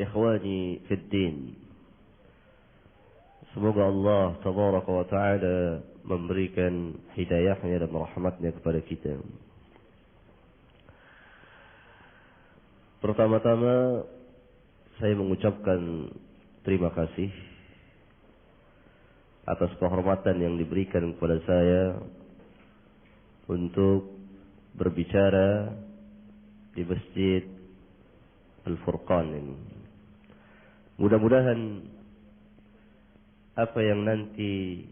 ikhwani fid din. Semoga Allah tabaraka wa ta'ala memberikan hidayahnya dan rahmatnya kepada kita. Pertama-tama saya mengucapkan terima kasih atas kehormatan yang diberikan kepada saya untuk berbicara di Masjid Al-Furqan ini. Mudah-mudahan apa yang nanti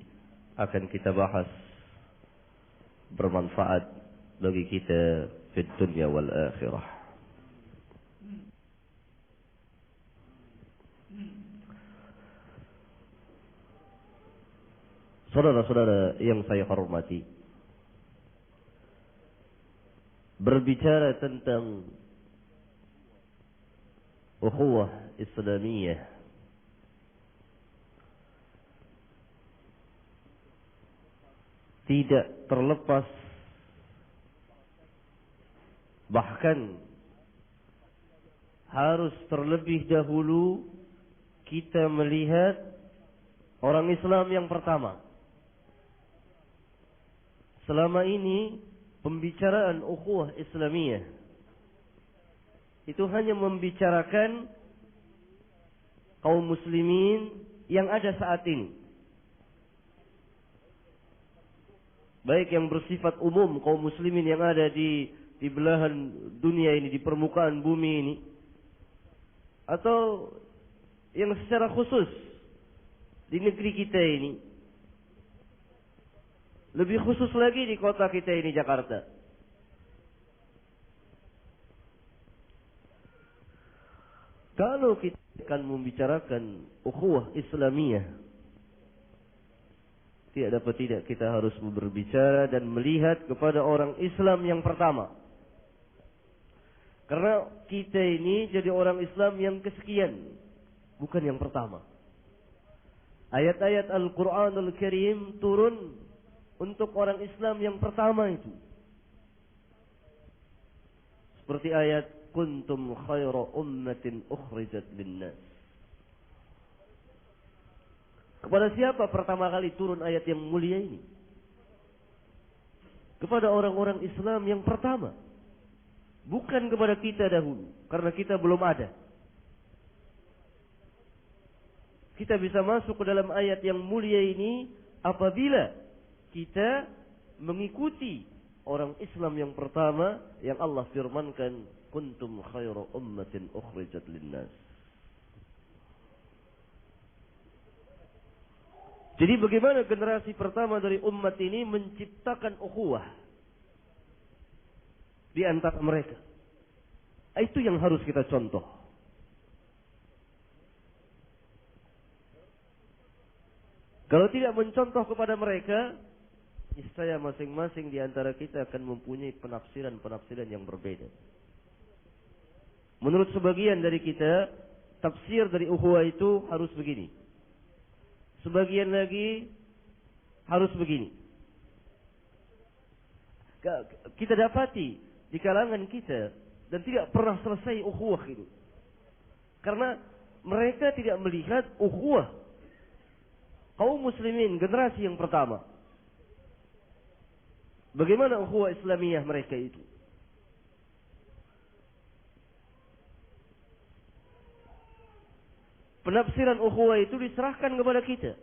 akan kita bahas bermanfaat bagi kita di dunia wal akhirah. Saudara-saudara yang saya hormati, berbicara tentang ukhuwah Islamiyah tidak terlepas, bahkan harus terlebih dahulu kita melihat orang Islam yang pertama. Selama ini pembicaraan ukhuwah Islamiyah itu hanya membicarakan kaum muslimin yang ada saat ini, baik yang bersifat umum, kaum muslimin yang ada di belahan dunia ini, di permukaan bumi ini, atau yang secara khusus di negeri kita ini, lebih khusus lagi di kota kita ini, Jakarta. Kalau kita akan membicarakan ukhuwah Islamiyah, tidak dapat tidak kita harus berbicara dan melihat kepada orang Islam yang pertama. Karena kita ini jadi orang Islam yang kesekian, bukan yang pertama. Ayat-ayat Al-Quranul Karim turun untuk orang Islam yang pertama itu. Seperti ayat kuntum khaira ummatin ukhrijat linnas. Kepada siapa pertama kali turun ayat yang mulia ini? Kepada orang-orang Islam yang pertama. Bukan kepada kita dahulu, karena kita belum ada. Kita bisa masuk ke dalam ayat yang mulia ini apabila kita mengikuti orang Islam yang pertama yang Allah firmankan kuntum khairu ummatin ukhrijat linnas. Jadi bagaimana generasi pertama dari umat ini menciptakan ukhuwah di antara mereka? Itu yang harus kita contoh. Kalau tidak mencontoh kepada mereka, niscaya masing-masing di antara kita akan mempunyai penafsiran-penafsiran yang berbeda. Menurut sebagian dari kita, tafsir dari ukhuwah itu harus begini. Sebagian lagi harus begini. Kita dapati di kalangan kita dan tidak pernah selesai ukhuwah itu. Karena mereka tidak melihat ukhuwah kaum muslimin generasi yang pertama. Bagaimana ukhuwah Islamiyah mereka itu? Penafsiran ukhuwah itu diserahkan kepada kita.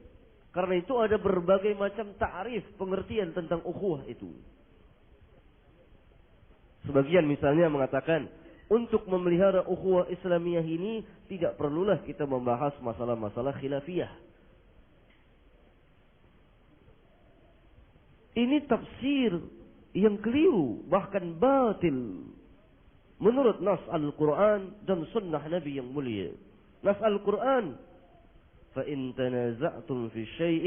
Karena itu ada berbagai macam ta'rif, pengertian tentang ukhuwah itu. Sebagian misalnya mengatakan, untuk memelihara ukhuwah Islamiyah ini tidak perlulah kita membahas masalah-masalah khilafiyah. Ini tafsir yang keliru, bahkan batil. Menurut nas Al-Quran dan sunnah Nabi yang mulia. Nas Al-Quran, فَإِن تَنَازَعْتُمْ فِي شَيْءٍ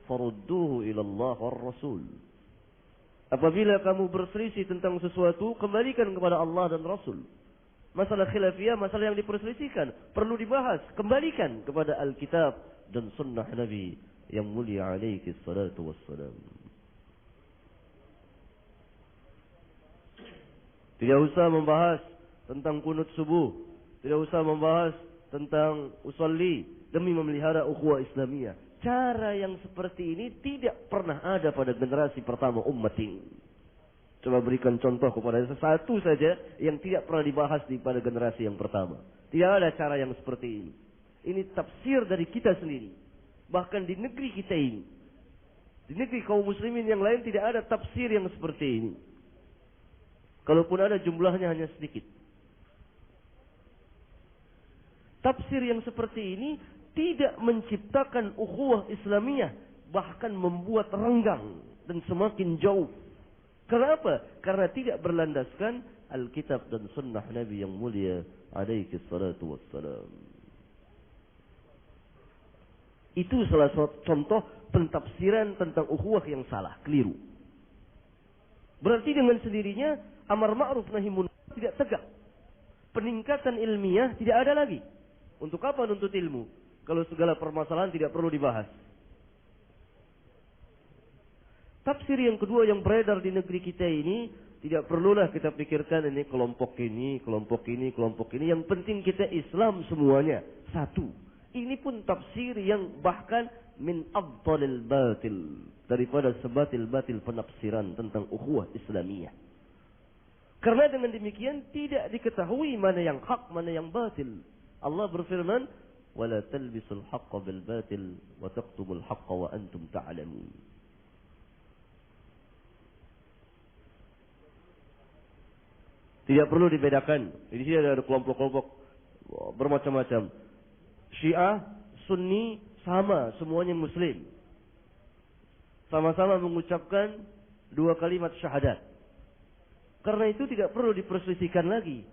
فَرُدُّوهُ إِلَى اللَّهِ وَالرَّسُولِ. Apabila kamu berselisih tentang sesuatu, kembalikan kepada Allah dan Rasul. Masalah khilafiyah, masalah yang diperselisihkan, perlu dibahas, kembalikan kepada Alkitab dan sunnah Nabi yang mulia alaihi salatu wassalam. Tidak usah membahas tentang kunut subuh. Tidak usah membahas tentang usolli demi memelihara ukhuwah Islamiyah. Cara yang seperti ini tidak pernah ada pada generasi pertama umat ini. Coba berikan contoh kepada satu saja yang tidak pernah dibahas pada generasi yang pertama. Tidak ada cara yang seperti ini. Ini tafsir dari kita sendiri. Bahkan di negeri kita ini, di negeri kaum muslimin yang lain tidak ada tafsir yang seperti ini. Kalaupun ada jumlahnya hanya sedikit. Tafsir yang seperti ini tidak menciptakan ukhuwah Islamiyah, bahkan membuat renggang dan semakin jauh. Kenapa? Karena tidak berlandaskan Alkitab dan Sunnah Nabi yang mulia alaihi salatu wassalam. Itu salah satu contoh pentafsiran tentang ukhuwah yang salah, keliru. Berarti dengan sendirinya amar ma'ruf nahi munkar tidak tegak. Peningkatan ilmiah tidak ada lagi. Untuk apa nuntut ilmu kalau segala permasalahan tidak perlu dibahas? Tafsir yang kedua yang beredar di negeri kita ini, tidak perlulah kita pikirkan ini kelompok ini, kelompok ini, kelompok ini. Yang penting kita Islam semuanya satu. Ini pun tafsir yang bahkan min abdalil batil, daripada sebatil-batil penafsiran tentang ukhuwah Islamiyah. Karena dengan demikian tidak diketahui mana yang hak, mana yang batil. Allah berfirman, "Wala talbisul haqqa bil batil wa taqtumul haqqa wa antum ta'lamun." Tidak perlu dibedakan. Di sini ada kelompok-kelompok bermacam-macam. Syiah, Sunni sama, semuanya Muslim. Sama-sama mengucapkan dua kalimat syahadat. Karena itu tidak perlu diperselisihkan lagi.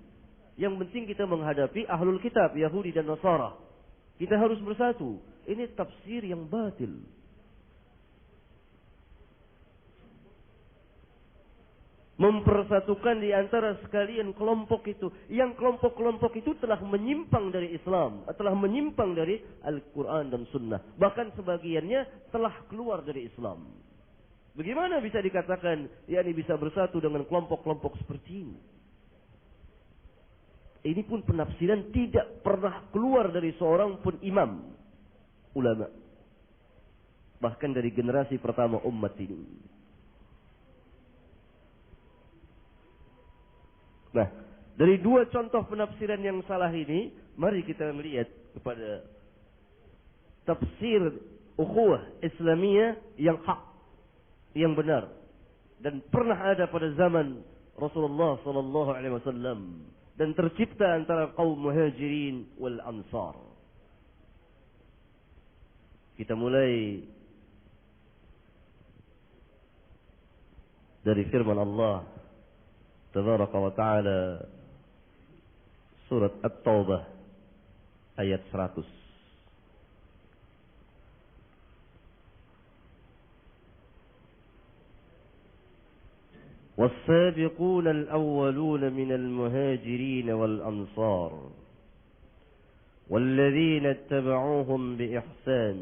Yang penting kita menghadapi ahlul kitab, Yahudi dan Nasara. Kita harus bersatu. Ini tafsir yang batil. Mempersatukan di antara sekalian kelompok itu. Yang kelompok-kelompok itu telah menyimpang dari Islam. Telah menyimpang dari Al-Quran dan Sunnah. Bahkan sebagiannya telah keluar dari Islam. Bagaimana bisa dikatakan, yakni bisa bersatu dengan kelompok-kelompok seperti ini? Ini pun penafsiran tidak pernah keluar dari seorang pun imam, ulama. Bahkan dari generasi pertama umat ini. Nah, dari dua contoh penafsiran yang salah ini, mari kita melihat kepada tafsir ukhuwah Islamiyah yang hak, yang benar, dan pernah ada pada zaman Rasulullah sallallahu alaihi wasallam, dan tercipta antara kaum muhajirin wal ansar. Kita mulai dari firman Allah tabaraka wa ta'ala, surat At-Taubah ayat 100. والسابقون الأولون من المهاجرين والأنصار والذين اتبعوهم بإحسان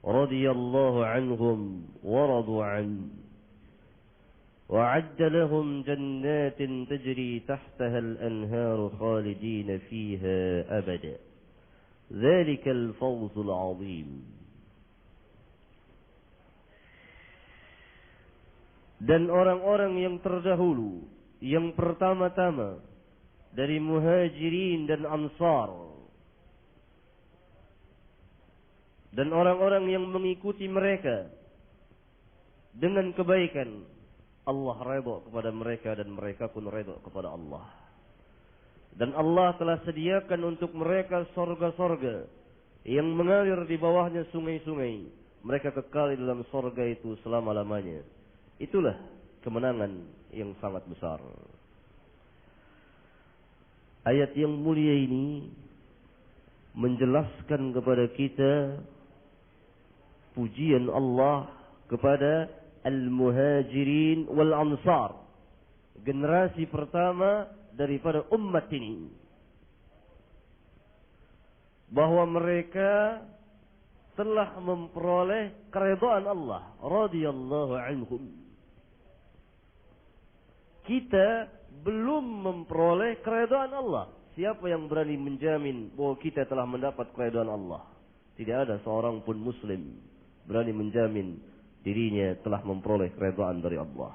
رضي الله عنهم ورضوا عنه وأعد لهم جنات تجري تحتها الأنهار خالدين فيها أبدا ذلك الفوز العظيم. Dan orang-orang yang terdahulu, yang pertama-tama dari muhajirin dan ansar, dan orang-orang yang mengikuti mereka dengan kebaikan, Allah redha kepada mereka dan mereka pun redha kepada Allah. Dan Allah telah sediakan untuk mereka sorga-sorga yang mengalir di bawahnya sungai-sungai. Mereka kekal di dalam sorga itu selama-lamanya. Itulah kemenangan yang sangat besar. Ayat yang mulia ini menjelaskan kepada kita pujian Allah kepada al-muhajirin wal ansar, generasi pertama daripada umat ini, bahwa mereka telah memperoleh keridhaan Allah radhiyallahu anhum. Kita belum memperoleh keridhaan Allah siapa yang berani menjamin bahwa kita telah mendapat keridhaan Allah? Tidak ada seorang pun muslim berani menjamin dirinya telah memperoleh keridhaan dari Allah.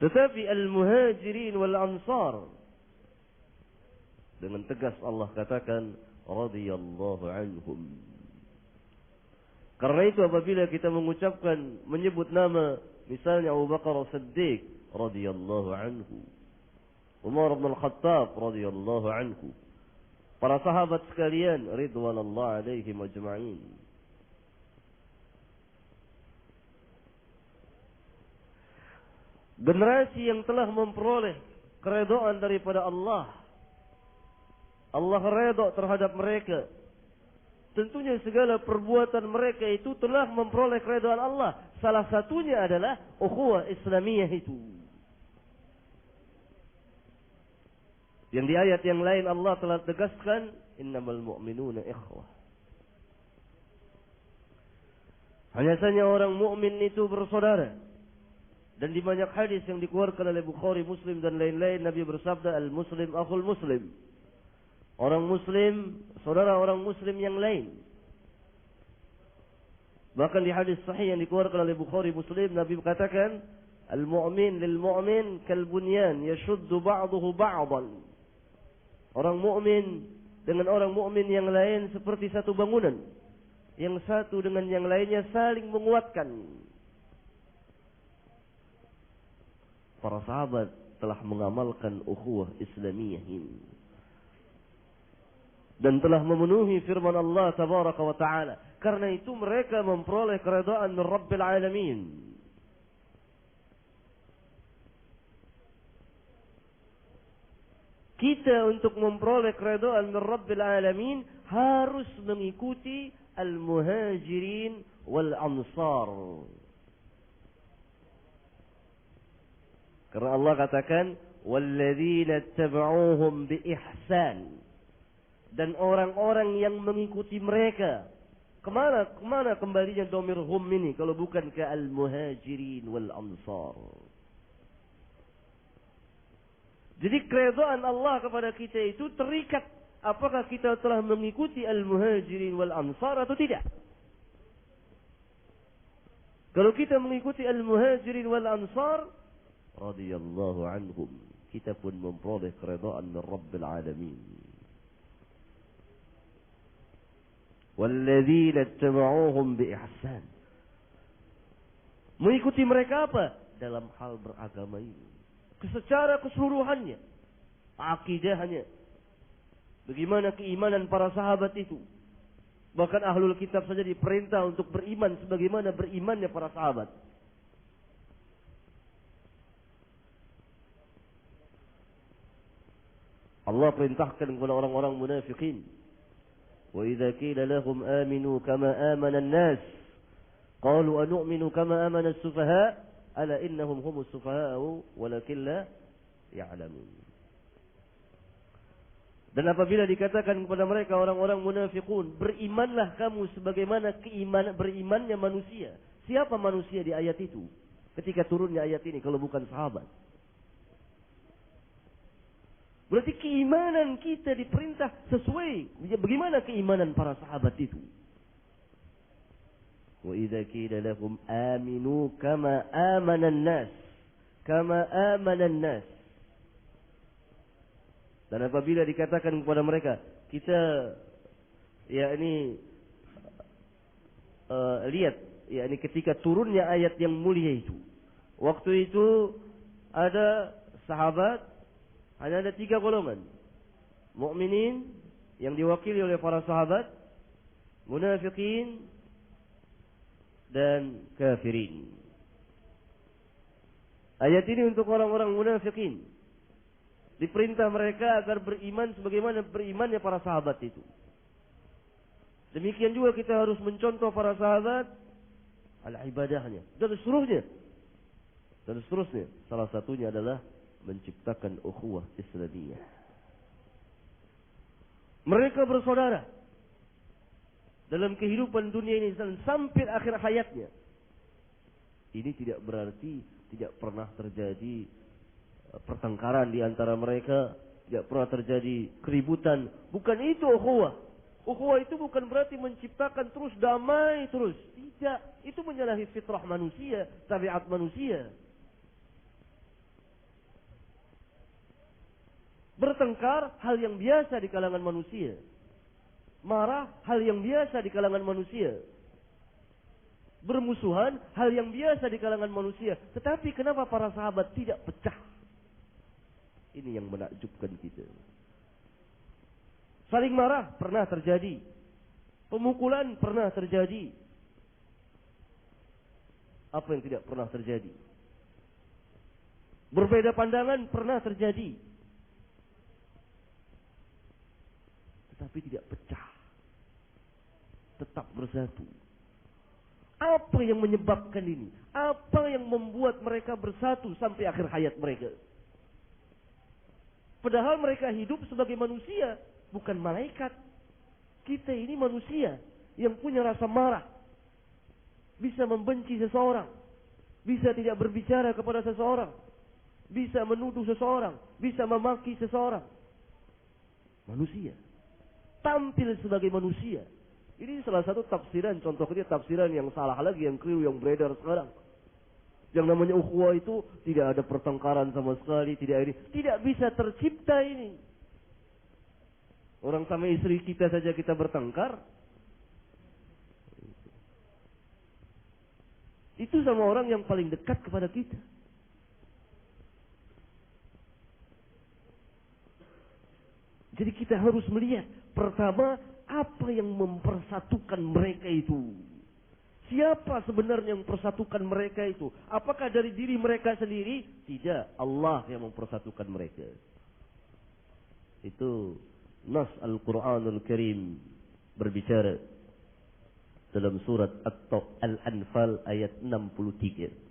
Tetapi al-muhajirin wal ansar, dengan tegas Allah katakan radhiyallahu anhum. Karena itu apabila kita mengucapkan, menyebut nama misalnya Abu Bakar As-Siddiq radhiyallahu anhu, Umar bin Al-Khattab radhiyallahu anhu, para sahabat sekalian ridwanullah alaihim ajma'in, generasi yang telah memperoleh keridhaan daripada Allah, Allah redha terhadap mereka. Tentunya segala perbuatan mereka itu telah memperoleh keridhaan Allah. Salah satunya adalah ukhuwah Islamiyah itu. Yang di ayat yang lain Allah telah tegaskan, innamal mu'minuna ikhwah. Hanya saja orang mukmin itu bersaudara. Dan di banyak hadis yang dikeluarkan oleh Bukhari, Muslim dan lain-lain, Nabi bersabda, al-muslim akhul muslim. Orang muslim, saudara orang muslim yang lain. Bahkan di hadis sahih yang dikeluarkan oleh Bukhari Muslim, Nabi berkatakan, al-mu'min lil-mu'min kal-bunyan yashuddu ba'duhu ba'dan. Orang mukmin dengan orang mukmin yang lain seperti satu bangunan. Yang satu dengan yang lainnya saling menguatkan. Para sahabat telah mengamalkan ukhuwah Islamiyah ini. Dan telah memenuhi firman Allah tabaraka wa ta'ala. Karena itu mereka memperoleh keridhaan min Rabbil Alamin. Kita untuk memperoleh keridhaan min Rabbil Alamin harus mengikuti al-muhajirin wal ansar. Karena Allah katakan, walladzina tabauhum bi ihsan. Dan orang-orang yang mengikuti mereka. Kemana kembalinya domir hum ini kalau bukan ke al-muhajirin wal ansar. Jadi keridhaan Allah kepada kita itu terikat apakah kita telah mengikuti al-muhajirin wal ansar atau tidak. Kalau kita mengikuti al-muhajirin wal ansar, radhiyallahu anhum, kita pun memperoleh keridhaan min Rabbil Alamin. Walladzina ittaba'uuhum biihsan. Mengikuti mereka apa? Dalam hal beragama ini. Secara keseluruhannya. Akidahnya. Bagaimana keimanan para sahabat itu. Bahkan ahlul kitab saja diperintah untuk beriman sebagaimana berimannya para sahabat. Allah perintahkan kepada orang-orang munafikin. وَإِذَا قِيلَ لَهُمْ آمِنُوا كَمَا آمَنَ النَّاسُ قَالُوا أَنُؤْمِنُ كَمَا آمَنَ السُّفَهَاءُ أَلَا إِنَّهُمْ هُمُ السُّفَهَاءُ وَلَكِنْ لَا يَعْلَمُونَ. Dan apabila dikatakan kepada mereka orang-orang munafikun, berimanlah kamu sebagaimana berimannya manusia. Siapa manusia di ayat itu? Ketika turunnya ayat ini kalau bukan sahabat. Berarti keimanan kita diperintah sesuai bagaimana keimanan para sahabat itu. Wa idza qila lahum aminu kama amana an-nas. Kama amana an-nas. Dan apabila dikatakan kepada mereka, kita lihat ketika turunnya ayat yang mulia itu. Waktu itu ada sahabat. Hanya ada 3 golongan. Mukminin yang diwakili oleh para sahabat, munafikin dan kafirin. Ayat ini untuk orang-orang munafikin. Diperintah mereka agar beriman sebagaimana berimannya para sahabat itu. Demikian juga kita harus mencontoh para sahabat al-ibadahnya dan seterusnya. Dan seterusnya. Salah satunya adalah menciptakan ukhuwah Islamiyah. Mereka bersaudara dalam kehidupan dunia ini dan sampai akhir hayatnya. Ini tidak berarti tidak pernah terjadi pertengkaran di antara mereka, tidak pernah terjadi keributan. Bukan itu ukhuwah. Ukhuwah itu bukan berarti menciptakan terus damai terus. Tidak, itu menyalahi fitrah manusia, tabiat manusia. Bertengkar hal yang biasa di kalangan manusia. Marah hal yang biasa di kalangan manusia. Bermusuhan hal yang biasa di kalangan manusia. Tetapi kenapa para sahabat tidak pecah? Ini yang menakjubkan kita. Saling marah pernah terjadi. Pemukulan pernah terjadi. Apa yang tidak pernah terjadi? Berbeda pandangan pernah terjadi. Tetapi tidak pecah. Tetap bersatu. Apa yang menyebabkan ini? Apa yang membuat mereka bersatu sampai akhir hayat mereka? Padahal mereka hidup sebagai manusia, bukan malaikat. Kita ini manusia yang punya rasa marah. Bisa membenci seseorang. Bisa tidak berbicara kepada seseorang. Bisa menuduh seseorang. Bisa memaki seseorang. Manusia. Tampil sebagai manusia. Ini salah satu tafsiran, contohnya tafsiran yang salah lagi, yang keliru, yang beredar sekarang. Yang namanya ukhuwah itu tidak ada pertengkaran sama sekali, tidak bisa tercipta ini. Orang sama istri kita saja kita bertengkar. Itu sama orang yang paling dekat kepada kita. Jadi kita harus melihat pertama apa yang mempersatukan mereka itu. Siapa sebenarnya yang mempersatukan mereka itu? Apakah dari diri mereka sendiri? Tidak, Allah yang mempersatukan mereka. Itu nas Al-Quranul Karim berbicara dalam surat Al-Anfal ayat 63.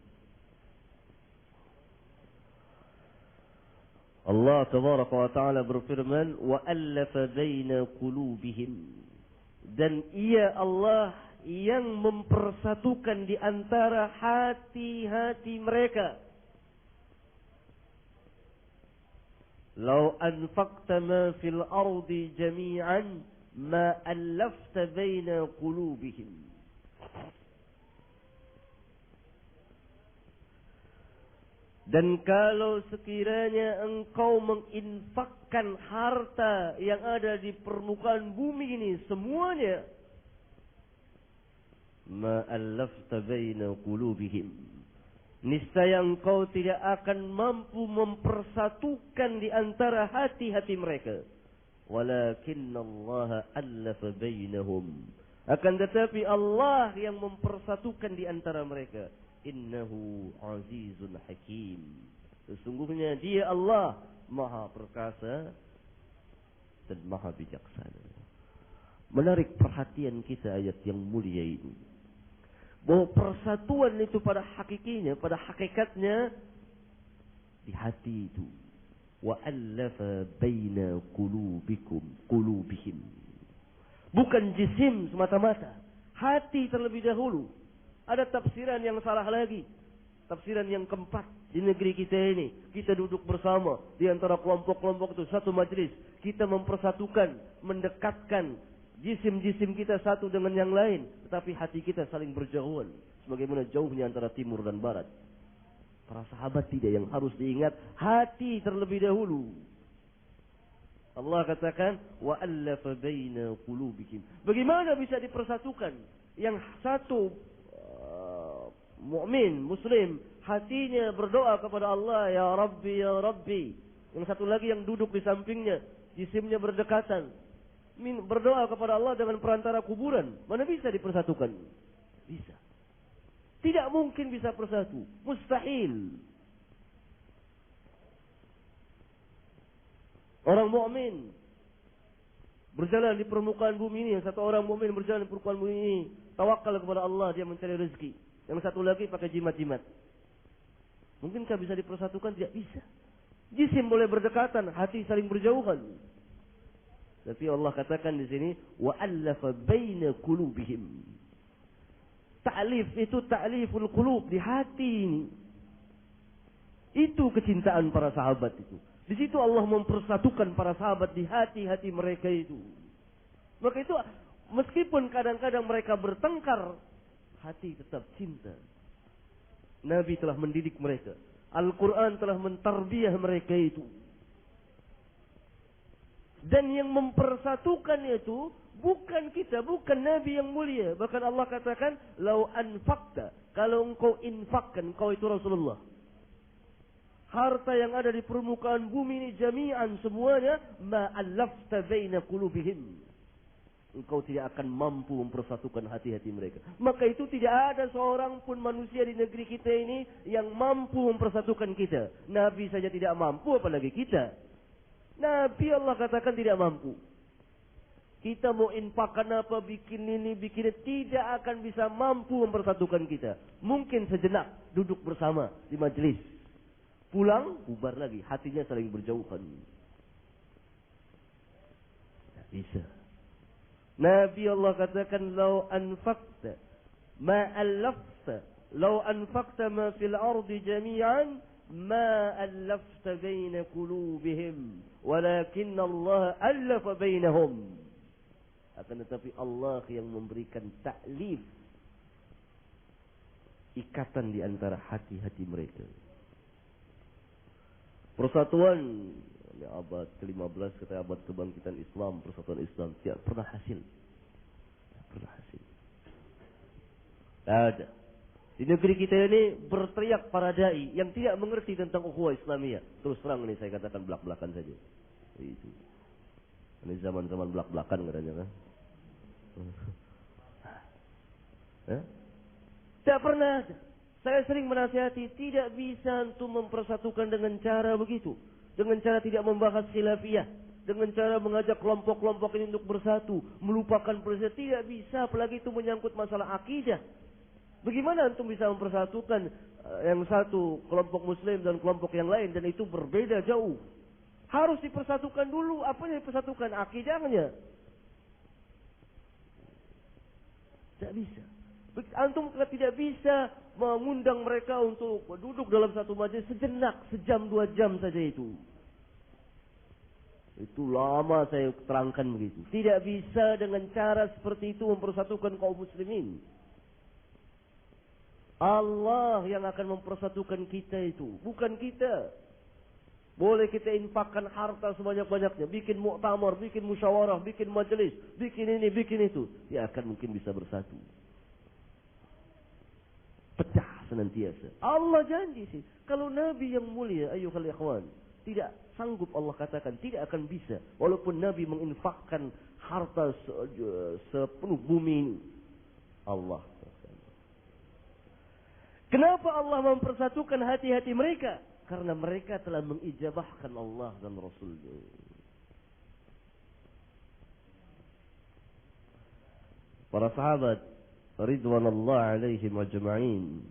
Allah tabaraka wa ta'ala berfirman, وَأَلَّفَ بَيْنَ قُلُوبِهِمْ. Dan ia Allah yang mempersatukan di antara hati-hati mereka. Lau anfaqta ma fil ardi jami'an ma allafta baina qulubihim. Dan kalau sekiranya engkau menginfakkan harta yang ada di permukaan bumi ini semuanya, ma allafta baina qulubihim, niscaya engkau tidak akan mampu mempersatukan di antara hati-hati mereka. Walakinnallaha allafa bainahum, akan tetapi Allah yang mempersatukan di antara mereka. Innahu azizun hakim, sesungguhnya dia Allah maha perkasa dan maha bijaksana. Menarik perhatian kita ayat yang mulia ini, bahwa persatuan itu pada hakikinya, pada hakikatnya di hati itu. Wa allafa baina qulubihim. Bukan jisim semata-mata, hati terlebih dahulu. Ada tafsiran yang salah lagi. Tafsiran yang keempat di negeri kita ini. Kita duduk bersama di antara kelompok-kelompok itu satu majelis. Kita mempersatukan, mendekatkan jisim-jisim kita satu dengan yang lain. Tetapi hati kita saling berjauhan. Sebagaimana jauhnya antara timur dan barat. Para sahabat tidak, yang harus diingat hati terlebih dahulu. Allah katakan wa allafa baina qulubihim. Bagaimana bisa dipersatukan? Yang satu mukmin, muslim, hatinya berdoa kepada Allah, ya Rabbi, ya Rabbi. Yang satu lagi yang duduk di sampingnya, jisimnya berdekatan, berdoa kepada Allah dengan perantara kuburan. Mana bisa dipersatukan? Bisa. Tidak mungkin bisa bersatu. Mustahil. Orang mukmin berjalan di permukaan bumi ini. Satu orang mukmin berjalan di permukaan bumi ini, tawakal kepada Allah, dia mencari rezeki. Yang satu lagi pakai jimat-jimat. Mungkinkah bisa dipersatukan? Tidak bisa. Jisim boleh berdekatan, hati saling berjauhan. Tapi Allah katakan di sini, wa allafa baina qulubihim. Ta'lif itu ta'liful qulub, di hati ini. Itu kecintaan para sahabat itu. Di situ Allah mempersatukan para sahabat di hati-hati mereka itu. Maka itu meskipun kadang-kadang mereka bertengkar, hati tetap cinta. Nabi telah mendidik mereka. Al-Quran telah mentarbiyah mereka itu. Dan yang mempersatukan itu bukan kita, bukan Nabi yang mulia. Bahkan Allah katakan, "Lau anfaqta," kalau engkau infakkan, engkau itu Rasulullah. Harta yang ada di permukaan bumi ini jami'an semuanya, ma'allafta baina qulubihim. Engkau tidak akan mampu mempersatukan hati-hati mereka. Maka itu tidak ada seorang pun manusia di negeri kita ini yang mampu mempersatukan kita. Nabi saja tidak mampu, apalagi kita. Nabi Allah katakan tidak mampu. Kita mau infakkan apa, bikin ini, bikin itu, tidak akan bisa mampu mempersatukan kita. Mungkin sejenak duduk bersama di majelis. Pulang, bubar lagi. Hatinya saling berjauhan. Tidak bisa. Nabi Allah katakan, "Lau anfaqta ma allafta, lau anfaqta ma fil ardi jami'an, ma allafta baina qulubihim, walakin Allah allafa bainahum." Akan tetapi Allah yang memberikan ta'lif, ikatan di antara hati-hati mereka. Persatuan, ini abad ke-15, kata abad kebangkitan Islam, persatuan Islam tidak pernah hasil. Tidak pernah hasil. Tidak ada. Di negeri kita ini berteriak para dai yang tidak mengerti tentang ukhuwah Islamiyah. Terus terang ini saya katakan belak-belakan saja. Itu. Ini zaman-zaman belak-belakan katanya kan. Tidak pernah ada. Saya sering menasihati, tidak bisa antum mempersatukan dengan cara begitu. Dengan cara tidak membahas khilafiyah. Dengan cara mengajak kelompok-kelompok ini untuk bersatu. Melupakan peristiwa. Tidak bisa, apalagi itu menyangkut masalah akidah. Bagaimana antum bisa mempersatukan yang satu kelompok muslim dan kelompok yang lain. Dan itu berbeda jauh. Harus dipersatukan dulu. Apa yang dipersatukan? Akidahnya. Tidak bisa. Antum tidak bisa mengundang mereka untuk duduk dalam satu majelis sejenak, sejam 2 jam saja itu. Itu lama saya terangkan begitu. Tidak bisa dengan cara seperti itu mempersatukan kaum muslimin. Allah yang akan mempersatukan kita itu, bukan kita. Boleh kita infakkan harta sebanyak-banyaknya, bikin muktamar, bikin musyawarah, bikin majelis, bikin ini, bikin itu. Tidak akan mungkin bisa bersatu. Pecah senantiasa. Allah janji sih. Kalau Nabi yang mulia, ayyuhal ikhwan, tidak sanggup Allah katakan, tidak akan bisa. Walaupun Nabi menginfakkan harta sepenuh bumi ini. Allah. Kenapa Allah mempersatukan hati-hati mereka? Karena mereka telah mengijabahkan Allah dan Rasul-Nya. Para sahabat ridwanullah alaihim ajma'in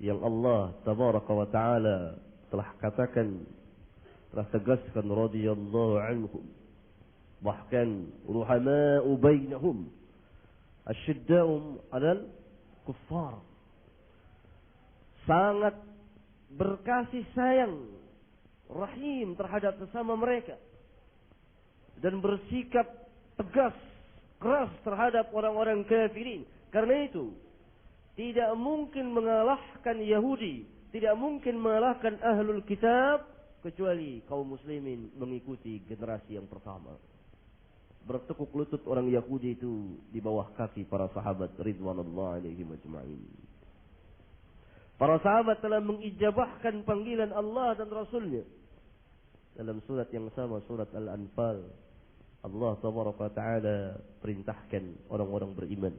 yang Allah tabaraka wa ta'ala telah katakan, telah tegaskan radhiyallahu anhum, bahkan ruhama'u bainahum asyidda'um 'alal kuffar, sangat berkasih sayang rahim terhadap sesama mereka dan bersikap tegas keras terhadap orang-orang kafirin. Karena itu, tidak mungkin mengalahkan Yahudi, tidak mungkin mengalahkan Ahlul Kitab, kecuali kaum muslimin mengikuti generasi yang pertama. Bertekuk lutut orang Yahudi itu di bawah kaki para sahabat ridwanullah alaihim ajma'in. Para sahabat telah mengijabahkan panggilan Allah dan Rasulnya. Dalam surat yang sama, surat Al-Anfal, Allah tabaraka ta'ala perintahkan orang-orang beriman.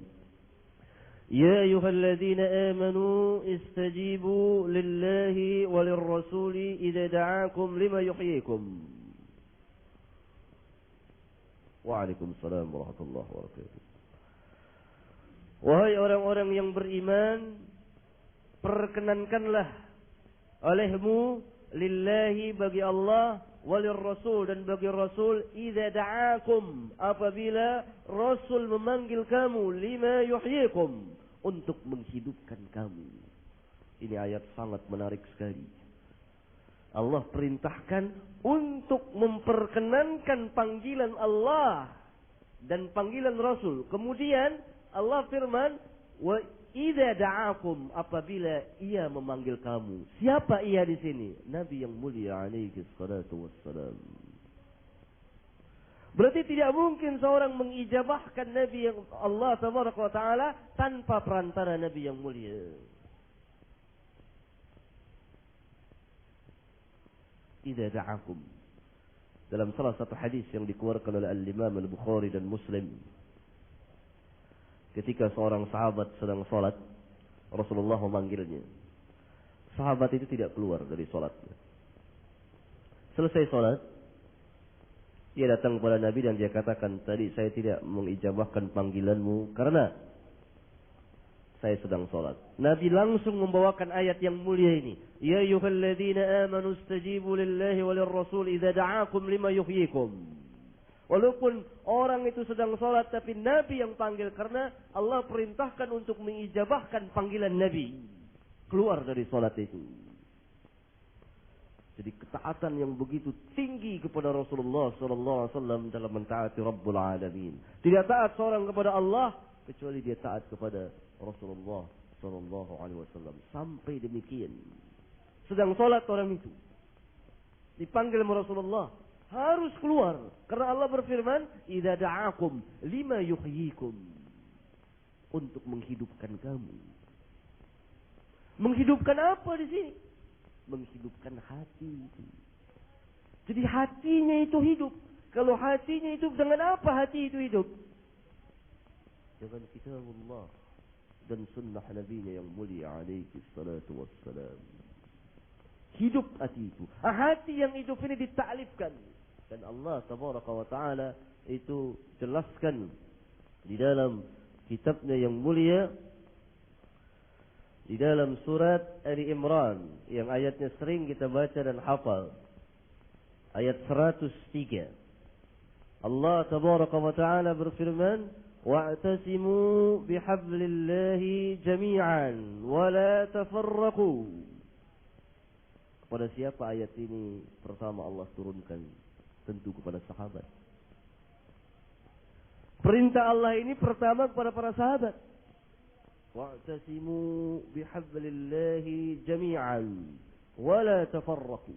Ya ayyuhalladzina amanu istajibu lillahi walirrasuli idza da'akum lima yuhyikum. Waalaikumsalam warahmatullahi wabarakatuh. Wahai orang-orang yang beriman, perkenankanlah olehmu lillahi bagi Allah, walirrasul dan bagi Rasul, idza da'akum apabila Rasul memanggil kamu, lima yuhyikum, untuk menghidupkan kamu. Ini ayat sangat menarik sekali. Allah perintahkan untuk memperkenankan panggilan Allah dan panggilan Rasul. Kemudian Allah firman, wa idza da'akum, apabila ia memanggil kamu. Siapa ia di sini? Nabi yang mulia alaihi salatu wassalam. Berarti tidak mungkin seorang mengijabahkan Nabi yang Allah tabaraka wa taala tanpa perantara Nabi yang mulia. Idza da'akum. Dalam salah satu hadis yang dikeluarkan oleh Al-Imam Al-Bukhari dan Muslim, ketika seorang sahabat sedang salat, Rasulullah memanggilnya. Sahabat itu tidak keluar dari salatnya. Selesai salat, dia datang kepada Nabi dan dia katakan, tadi saya tidak mengijabahkan panggilanmu karena saya sedang salat. Nabi langsung membawakan ayat yang mulia ini. Ya ayyuhalladzina amanu istajibu lillahi walir rasul idza da'akum lima yuhyikum. Walaupun orang itu sedang salat tapi Nabi yang panggil karena Allah perintahkan untuk mengijabahkan panggilan Nabi. Keluar dari salat itu. Jadi ketaatan yang begitu tinggi kepada Rasulullah sallallahu alaihi wasallam dalam mentaati Rabbul Alamin. Tidak taat seorang kepada Allah kecuali dia taat kepada Rasulullah sallallahu alaihi wasallam. Sampai demikian. Sedang salat orang itu dipanggil Rasulullah, harus keluar karena Allah berfirman, "Idza da'akum lima yuhyikum." Untuk menghidupkan kamu. Menghidupkan apa di sini? Menghidupkan hati itu. Jadi hatinya itu hidup. Kalau hatinya hidup, dengan apa hati itu hidup? Dengan kitabullah dan sunnah Nabi-Nya yang mulia alaihi salatu wassalam. Hidup hati itu. Hati yang hidup ini ditaklifkan. Dan Allah tabaraka wa ta'ala itu jelaskan di dalam kitabnya yang mulia, di dalam surat Ali Imran yang ayatnya sering kita baca dan hafal, ayat 103. Allah tabaraka wa ta'ala berfirman, wa'tasimu bihablillahi jami'an wa la tafarraqu. Kepada siapa ayat ini pertama Allah turunkan? Tentu kepada sahabat. Perintah Allah ini pertama kepada para sahabat. Wa'tasimu bihablillahi jami'an wa la tafarraqu.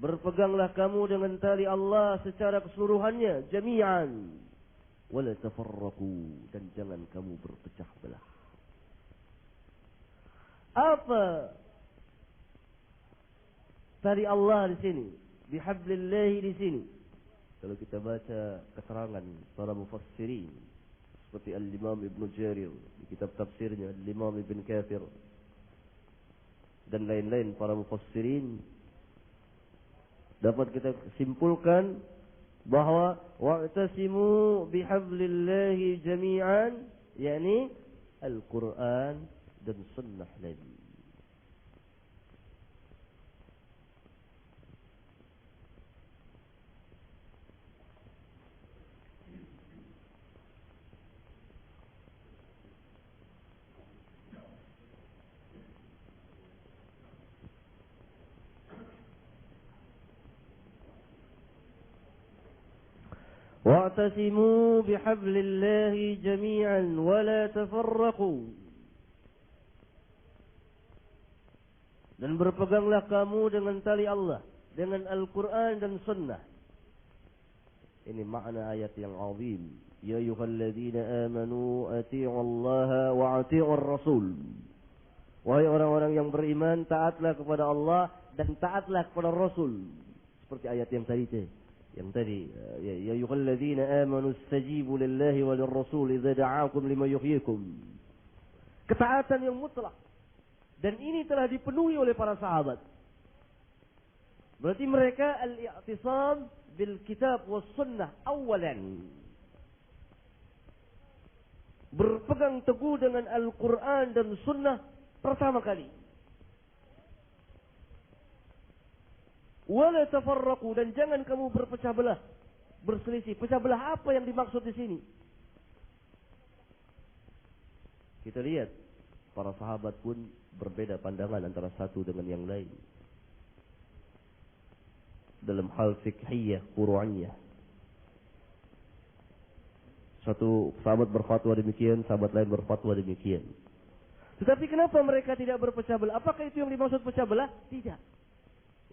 Berpeganglah kamu dengan tali Allah secara keseluruhannya, jami'an wa la tafarraqu, dan jangan kamu berpecah belah. Apa tali Allah di sini? Bihablillahi di sini. Kalau kita baca keterangan para mufassirin seperti Al-Imam Ibn Jarir di kitab tafsirnya, Al-Imam Ibn Kathir dan lain-lain para mufassirin, dapat kita simpulkan bahwa wa'tasimu bihablillahi jami'an, yakni Al-Quran dan sunnah Nabi. Wa'tasimu bihablillahi jami'an wa la tafarraqu. Dan berpeganglah kamu dengan tali Allah, dengan Al-Quran dan Sunnah. Ini makna ayat yang azim. Ya ayyuhalladzina amanu ati'u Allah wa ati'u ar-rasul. Wahai orang-orang yang beriman, taatlah kepada Allah dan taatlah kepada Rasul. Seperti ayat yang tadi itu. Yang tadi, ya ayyuhalladzina amanu istajibu lillahi wa lirrasul idza da'akum lima yuhyikum. Ketaatan yang mutlak. Dan ini telah dipenuhi oleh para sahabat. Berarti mereka al-i'tisam bil kitab was sunnah awalan. Berpegang teguh dengan Al-Quran dan sunnah pertama kali. Wala tafarraqu, dan jangan kamu berpecah belah, berselisih. Pecah belah apa yang dimaksud di sini? Kita lihat para sahabat pun berbeda pandangan antara satu dengan yang lain. dalam hal fiqhiyah, furu'iyah. Satu sahabat berfatwa demikian, sahabat lain berfatwa demikian. Tetapi kenapa mereka tidak berpecah belah? Apakah itu yang dimaksud pecah belah? Tidak.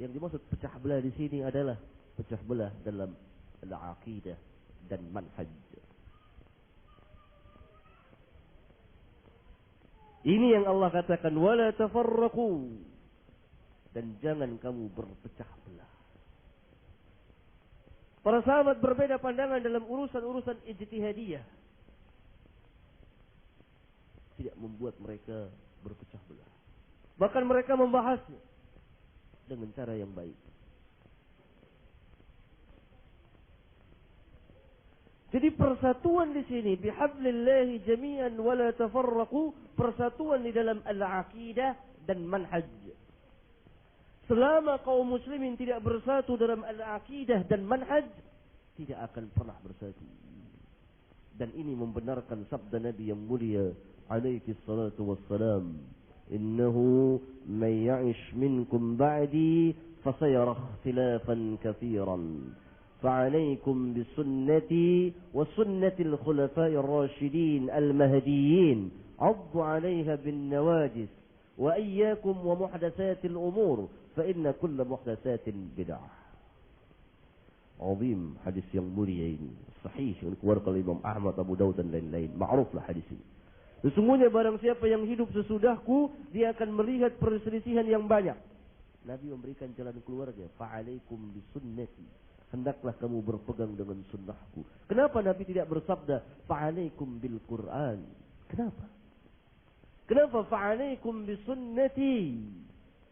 Yang dimaksud pecah belah di sini adalah pecah belah dalam al-aqidah dan manhaj. Ini yang Allah katakan, wala tafarraqu, dan jangan kamu berpecah belah. Para sahabat berbeda pandangan dalam urusan-urusan ijtihadiyah. Tidak membuat mereka berpecah belah. Bahkan mereka membahasnya dengan cara yang baik. Jadi persatuan di sini, bihablillahi jami'an wala tafarraqu, persatuan di dalam al-aqidah dan manhaj. Selama kaum muslimin tidak bersatu dalam al-aqidah dan manhaj, tidak akan pernah bersatu. Dan ini membenarkan sabda Nabi yang mulia alaihi salatu wassalam, innahu man ya'ish minkum ba'di fasayara ikhtilafan katsiran fa'alaikum bisunnati wa sunnatil khulafa'ir rasyidin al-mahdiyyin 'addu 'alayha bin nawajis wa iyyakum wa muhdatsatil umur fa inna kulla muhdatsatin bid'ah. Azim hadis yang mulia ini, sahih yang dikeluarkan oleh Imam Ahmad, Abu Daud dan lain-lain. Ma'ruflah hadis ini. Sesungguhnya barang siapa yang hidup sesudahku, dia akan melihat perselisihan yang banyak. Nabi memberikan jalan keluarnya, fa'alaikum bisunnati, hendaklah kamu berpegang dengan sunnahku. Kenapa Nabi tidak bersabda fa'alaikum bil Quran? Kenapa fa'alaikum bisunnati,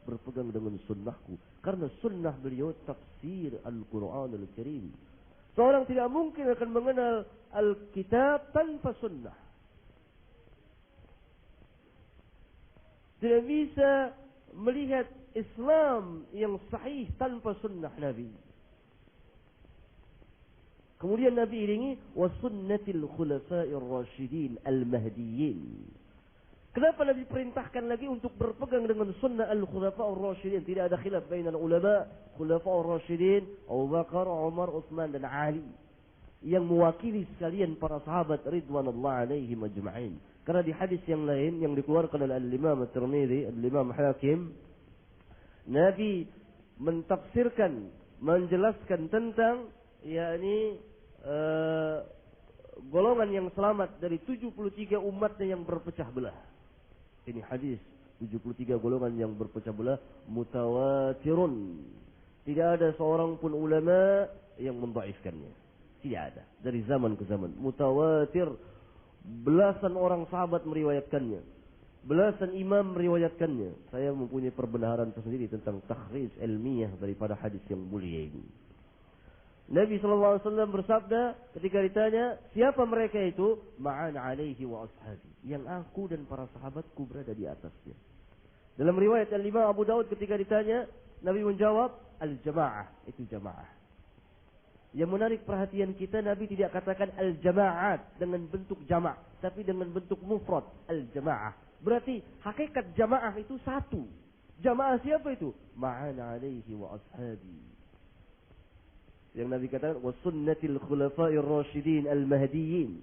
berpegang dengan sunnahku? Karena sunnah beliau tafsir Al-Quran Al-Karim. Seorang tidak mungkin akan mengenal Al-Kitab tanpa sunnah. Tidak bisa melihat Islam yang sahih tanpa sunnah Nabi. Kemudian Nabi iringi wa sunnatil khulafa'ir rasyidin al-mahdiyyin. Kenapa Nabi perintahkan lagi untuk berpegang dengan sunnah al-khulafa'ur rasyidin? Tidak ada khilaf bainal ulama, khulafa'ur rasyidin, Abu Bakar, Umar, Utsman dan Ali, yang mewakili sekalian para sahabat ridwanullah alaihim ajma'in. Karena di hadis yang lain yang dikeluarkan oleh Al-Imam At-Tirmidzi, Al-Imam Hakim, Nabi mentafsirkan, menjelaskan tentang golongan yang selamat dari 73 umatnya yang berpecah belah. Ini hadis 73 golongan yang berpecah belah mutawatirun. Tidak ada seorang pun ulama yang mendhaifkannya. Tidak ada. Dari zaman ke zaman. Mutawatir. Belasan orang sahabat meriwayatkannya. Belasan imam meriwayatkannya. Saya mempunyai perbenaran tersendiri tentang takhrij ilmiah daripada hadis yang mulia ini. Nabi SAW bersabda ketika ditanya, siapa mereka itu? Ma'ana alaihi wa ashabi. Yang aku dan para sahabatku berada di atasnya. Dalam riwayat Al-Imam Abu Daud ketika ditanya, Nabi menjawab, al-jamaah. Itu jamaah. Yang menarik perhatian kita, Nabi tidak katakan al-jama'at dengan bentuk jama', tapi dengan bentuk mufrad, al-jama'ah. Berarti hakikat jamaah itu satu. Jamaah siapa itu? Ma'ana alaihi wa ashabi. Yang Nabi katakan wa sunnatil khulafa'ir rasyidin al-mahdiyyin.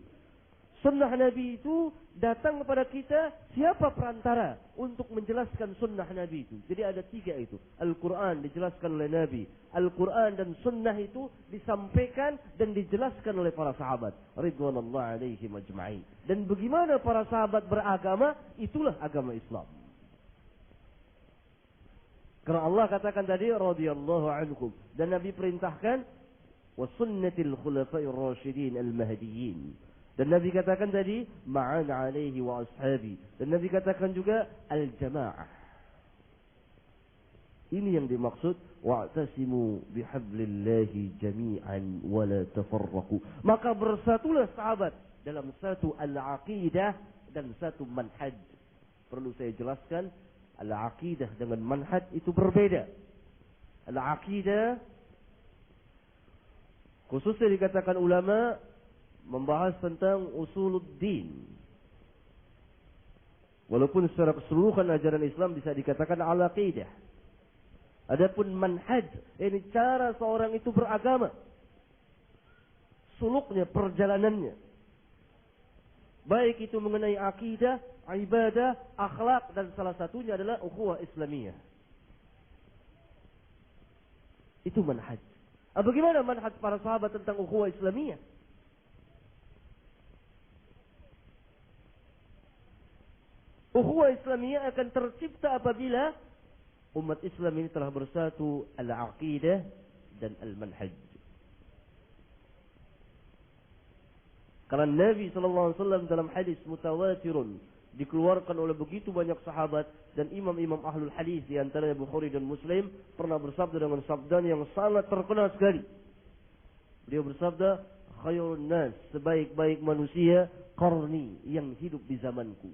Sunnah Nabi itu datang kepada kita, siapa perantara untuk menjelaskan sunnah Nabi itu. Jadi ada tiga itu. Al-Quran dijelaskan oleh Nabi. Al-Quran dan sunnah itu disampaikan dan dijelaskan oleh para sahabat ridwanullah alaihim ajma'in. Dan bagaimana para sahabat beragama, itulah agama Islam. Karena Allah katakan tadi radhiyallahu anhum, dan Nabi perintahkan wa sunnatil khulafa'ir rasyidin al-mahdiyyin. Dan Nabi katakan tadi ma'ana alaihi wa ashabi. Dan Nabi katakan juga al-jamaah. Ini yang dimaksud wa'tasimu bihablillahi jami'an wa la tafarraqu. Maka bersatulah sahabat dalam satu al-aqidah dan satu manhaj. Perlu saya jelaskan, al-aqidah dengan manhaj itu berbeda. Al-aqidah khususnya dikatakan ulama membahas tentang usuluddin. Walaupun secara keseluruhan ajaran Islam bisa dikatakan al-aqidah. Adapun manhaj, ini cara seorang itu beragama. Suluknya, perjalanannya. Baik itu mengenai akidah, ibadah, akhlak, dan salah satunya adalah ukhuwah Islamiyah. Itu manhaj. Bagaimana manhaj para sahabat tentang ukhuwah Islamiyah? Ukhuwah Islamiyah akan tercipta apabila umat Islam ini telah bersatu al-aqidah dan al-manhaj. Karena Nabi SAW dalam hadis mutawatirun dikeluarkan oleh begitu banyak sahabat dan imam-imam ahlul hadis di antaranya Bukhari dan Muslim pernah bersabda dengan sabda yang sangat terkenal sekali. Beliau bersabda, khairun nas, sebaik-baik manusia, qarni, yang hidup di zamanku.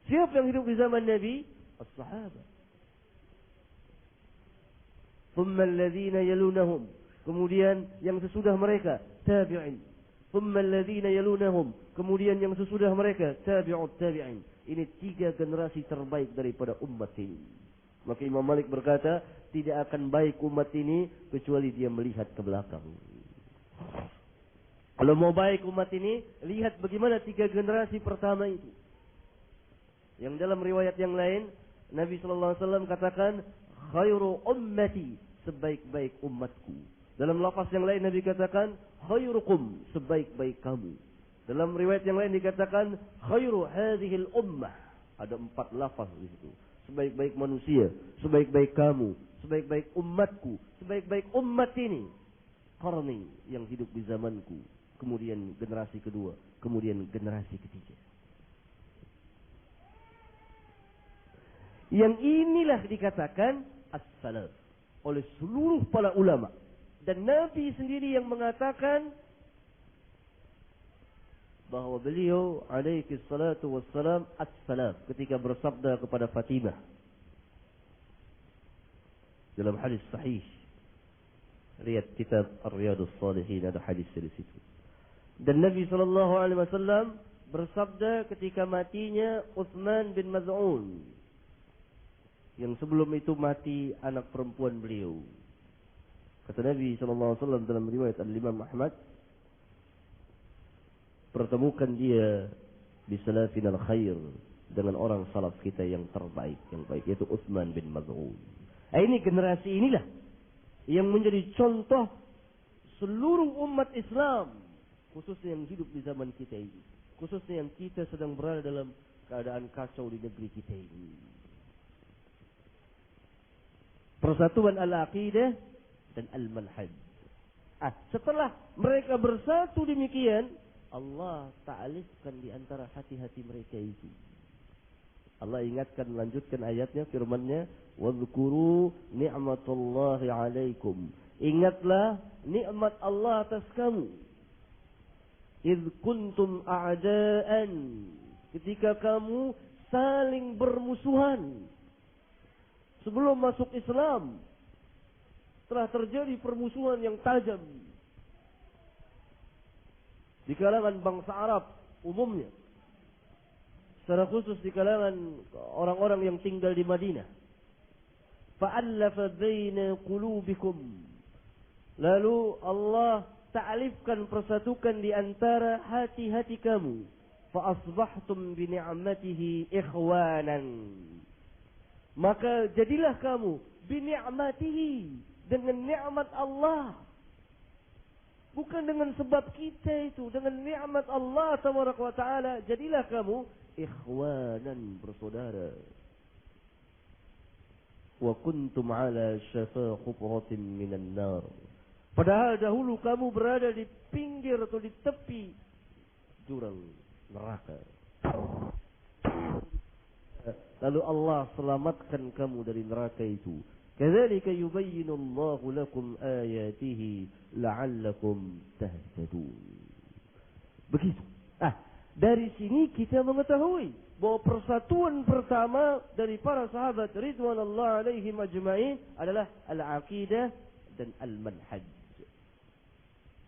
Siapa yang hidup di zaman Nabi? As-sahabat. Thumma alladhina yalunahum. Kemudian yang sesudah mereka, tabi'in. Thumma alladhina yalunahum. Kemudian yang sesudah mereka, tabi'ut tabi'in. Ini 3 generasi terbaik daripada umat ini. Maka Imam Malik berkata, tidak akan baik umat ini kecuali dia melihat ke belakang. Kalau mau baik umat ini, lihat bagaimana 3 generasi pertama itu. Yang dalam riwayat yang lain, Nabi SAW katakan, khairu ummati, sebaik-baik umatku. Dalam lafaz yang lain Nabi katakan, khairukum, sebaik-baik kamu. Dalam riwayat yang lain dikatakan, khairu hadhil ummah. Ada 4 lafaz di situ. Sebaik-baik manusia, sebaik-baik kamu, sebaik-baik umatku, sebaik-baik umat ini. Qarni, yang hidup di zamanku. Kemudian generasi kedua, kemudian generasi ketiga. Yang inilah dikatakan as-salaf oleh seluruh para ulama. Dan Nabi sendiri yang mengatakan bahwa beliau alaihi salatu wassalam as-salaf ketika bersabda kepada Fatimah dalam hadis sahih. Lihat kitab Ar-Riyadhus Shalihin, ada hadis dari situ. Dan Nabi SAW bersabda ketika matinya Utsman bin Maz'un, yang sebelum itu mati anak perempuan beliau. Kata Nabi SAW dalam riwayat Al-Imam Ahmad, pertemukan dia bisalafin al-khair, dengan orang salaf kita yang terbaik, yang baik, yaitu Utsman bin Maz'un. Ini generasi inilah yang menjadi contoh seluruh umat Islam, khususnya yang hidup di zaman kita ini, khususnya yang kita sedang berada dalam keadaan kacau di negeri kita ini. Persatuan al-aqidah dan al-manhaj. Setelah mereka bersatu demikian, Allah ta'alifkan di antara hati-hati mereka itu. Allah ingatkan, lanjutkan ayatnya, firman-Nya, "Wadhkuru ni'matallahi 'alaikum." Ingatlah nikmat Allah atas kamu. "Idz kuntum a'da'an." Ketika kamu saling bermusuhan. Sebelum masuk Islam, telah terjadi permusuhan yang tajam di kalangan bangsa Arab umumnya, secara khusus di kalangan orang-orang yang tinggal di Madinah. Fa'allafa baina qulubikum. Lalu Allah ta'alifkan, persatukan di antara hati-hati kamu. Fa asbahtum bi ni'matihi ikhwanan. Maka jadilah kamu bi ni'matihi, dengan nikmat Allah. Bukan dengan sebab kita itu, dengan nikmat Allah tabaraka wa taala, jadilah kamu ikhwanan, bersaudara. Wa kuntum ala syafa hufratin minan nar. Padahal dahulu kamu berada di pinggir atau di tepi jurang neraka. Lalu Allah selamatkan kamu dari neraka itu. Kadzalika yubayyinu Allahu lakum ayatihi la'allakum tahtadun. Begitu. Dari sini kita mengetahui bahwa persatuan pertama dari para sahabat ridwanullah alaihim ajma'in adalah al-aqidah dan al-manhaj.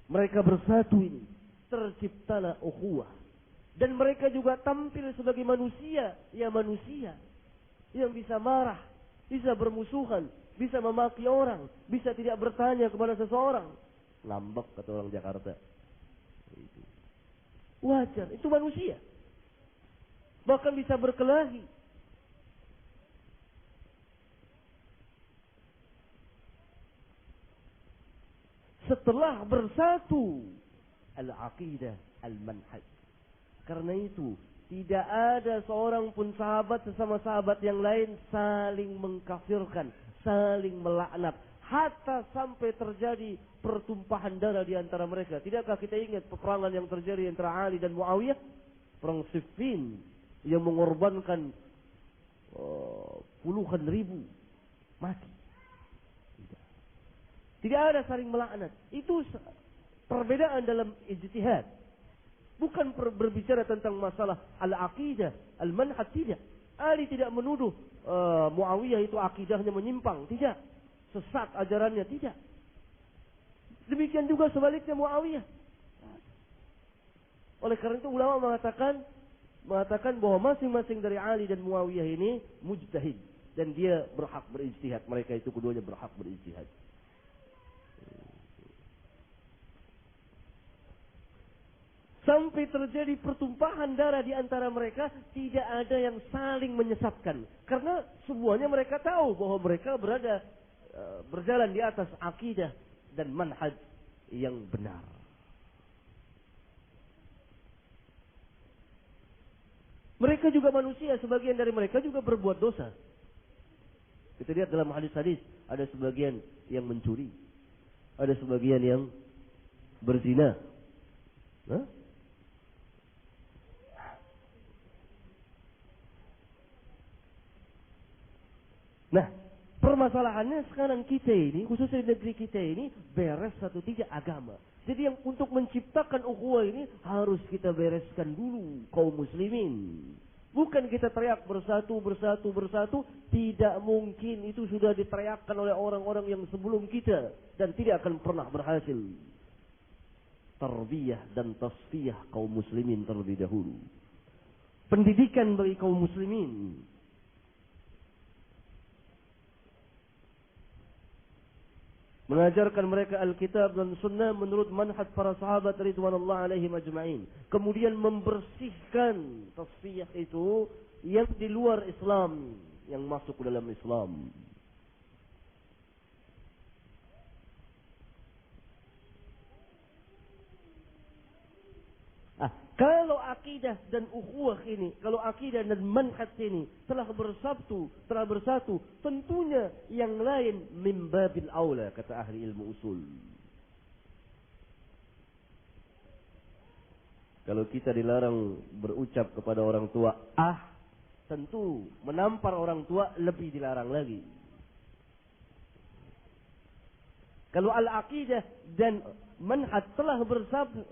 Mereka bersatu ini, terciptalah ukhuwah. Dan mereka juga tampil sebagai manusia yang bisa marah, bisa bermusuhan, bisa memaki orang, bisa tidak bertanya kepada seseorang. Ngambek kata orang Jakarta. Wajar, itu manusia. Bahkan bisa berkelahi. Setelah bersatu al-aqidah, al-manhaj. Karena itu tidak ada seorang pun sahabat sesama sahabat yang lain saling mengkafirkan, saling melaknat, hatta sampai terjadi pertumpahan darah di antara mereka. Tidakkah kita ingat peperangan yang terjadi antara Ali dan Muawiyah? Perang Siffin yang mengorbankan puluhan ribu mati. Tidak ada saling melaknat. Itu perbedaan dalam ijtihad. Bukan berbicara tentang masalah al-aqidah, al-manhaj, tidak. Ali tidak menuduh Muawiyah itu akidahnya menyimpang, tidak. Sesat ajarannya, tidak. Demikian juga sebaliknya Muawiyah. Oleh karena itu ulama mengatakan bahwa masing-masing dari Ali dan Muawiyah ini mujtahid. Dan dia berhak berijtihad. Mereka itu keduanya berhak berijtihad. Sampai terjadi pertumpahan darah di antara mereka, tidak ada yang saling menyesatkan. Karena semuanya mereka tahu bahwa mereka berjalan di atas akidah dan manhaj yang benar. Mereka juga manusia, sebagian dari mereka juga berbuat dosa. Kita lihat dalam hadis-hadis, ada sebagian yang mencuri, ada sebagian yang berzina. Nah, permasalahannya sekarang kita ini, khususnya di negeri kita ini, beres atau tidak agama. Jadi yang untuk menciptakan ukhuwah ini harus kita bereskan dulu kaum muslimin. Bukan kita teriak bersatu. Tidak mungkin, itu sudah diteriakkan oleh orang-orang yang sebelum kita. Dan tidak akan pernah berhasil. Tarbiyah dan tasfiyah kaum muslimin terlebih dahulu. Pendidikan bagi kaum muslimin. Mengajarkan mereka Alkitab dan Sunnah menurut manhaj para sahabat ridwanullah alaihim ajma'in. Kemudian membersihkan tasfiyah itu yang di luar Islam, yang masuk ke dalam Islam. Kalau akidah dan ukhuwah ini, kalau akidah dan manhaj ini telah bersatu, tentunya yang lain min babil aula, kata ahli ilmu usul. Kalau kita dilarang berucap kepada orang tua, tentu menampar orang tua lebih dilarang lagi. Kalau al-aqidah dan manhaj telah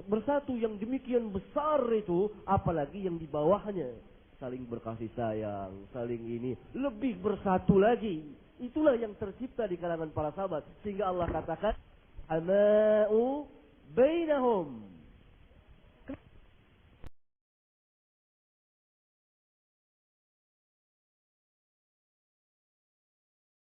bersatu yang demikian besar itu, apalagi yang di bawahnya, saling berkasih sayang, saling ini, lebih bersatu lagi. Itulah yang tercipta di kalangan para sahabat, sehingga Allah katakan ama'u